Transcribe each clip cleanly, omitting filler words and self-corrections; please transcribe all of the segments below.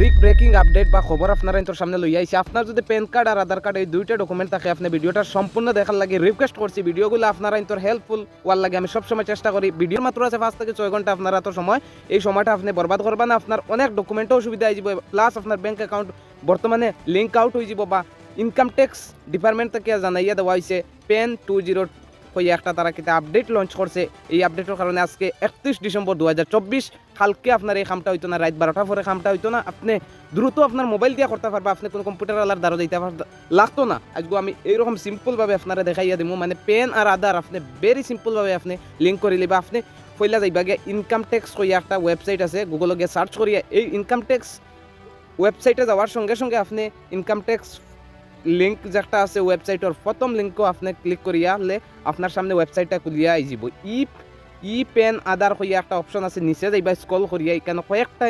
Brick breaking update বা খবর আপনারা তোর সামনে লই আইছি। আপনার যদি প্যান কার্ড আর আধার কার্ড এই দুইটা ডকুমেন্ট থাকে, আপনি ভিডিওটা সম্পূর্ণ দেখার লাগে রিকোয়েস্ট করছি। ভিডিওগুলো আপনারা তোর হেল্পফুল হওয়ার লাগে আমি সবসময় চেষ্টা করি। ভিডিও মাত্র আছে 5 থেকে 6 ঘন্টা, আপনারা তো সময় এই সময়টা আপনি বরবাদ করবা না। আপনার অনেক ডকুমেন্টও অসুবিধা হয়ে যাব, প্লাস আপনার ব্যাঙ্ক অ্যাকাউন্ট বর্তমানে লিঙ্ক আউট হয়ে যাব বা ইনকাম ট্যাক্স ডিপার্টমেন্ট থেকে জানাইয়া দেওয়া হয়েছে পেন 20 হয়ে একটা তারা কিন্তু আপডেট লঞ্চ করছে। এই আপডেটের কারণে আজকে 31 ডিসেম্বর 2024 কালকে আপনার এই কামটা হইতো না, রাত 12টার পরে কামটা হইতো না। আপনি দ্রুত আপনার মোবাইল দিয়ে করতে পারবা, আপনি কোনো কম্পিউটার আলার দ্বারা দিতে লাগতো না। আজকে আমি এইরকম সিম্পলভাবে আপনারা দেখাইয়া দিব, মানে পেন আর আধার আপনি ভেরি সিম্পলভাবে আপনি লিঙ্ক করে লিবা। আপনি পয়লা যাইবা গিয়ে ইনকাম ট্যাক্স কইয়া একটা ওয়েবসাইট আছে, গুগলে গিয়ে সার্চ করিয়া এই ইনকাম ট্যাক্স ওয়েবসাইটে যাওয়ার সঙ্গে সঙ্গে আপনি ইনকাম ট্যাক্স লিঙ্ক যেটা আছে ওয়েবসাইটের প্রথম লিঙ্কও আপনি ক্লিক করিয়া হলে আপনার সামনে ওয়েবসাইটটা খুলিয়া আই যাব। ই পেন আধার হইয়া একটা অপশন আছে, নিচে যাইবা স্ক্রল করিয়া এখানে কয়েকটা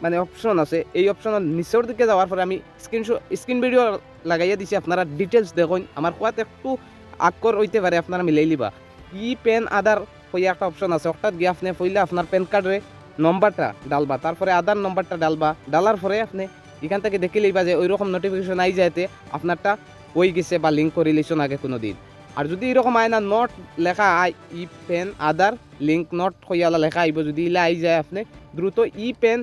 মানে অপশন আছে। এই অপশনের নিচের দিকে যাওয়ার পরে আমি স্ক্রিন ভিডিও লাগাইয়া দিছি, আপনারা ডিটেলস দেখুন। আমার কোয়াত একটু আকর হইতে পারে, আপনারা মিলাই লিবা। ই পেন আধার হইয়া একটা অপশন আছে, অর্থাৎ গিয়ে আপনি পইলে আপনার প্যান কার্ডের নম্বরটা ডালবা, তারপরে আধার নম্বরটা ডালবা। ডালার পরে আপনি এখান থেকে দেখে লইবা যে ওইরকম নোটিফিকেশন আই যাইতে আপনারটা হয়ে গেছে বা লিঙ্ক করে লিছন আগে কোনো দিন। আর যদি এরকম আয় না নট লেখা আই ই পেন আধার লিঙ্ক নট হইয়ালা লেখা আইব, যদি ইলা আই যায় আপনি দ্রুত ই পেন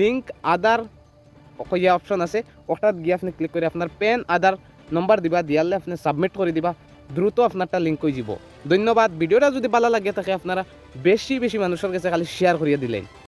লিঙ্ক আধার হইয়া অপশন আছে, ওটাত গিয়ে আপনি ক্লিক করে আপনার পেন আধার নম্বর দিবা, দিয়ালে আপনি সাবমিট করে দিবা, দ্রুত আপনারটা লিঙ্ক হয়ে যাব। ধন্যবাদ। ভিডিওটা যদি ভালো লাগে থাকে আপনারা বেশি বেশি মানুষের কাছে খালি শেয়ার করিয়ে দিলেন।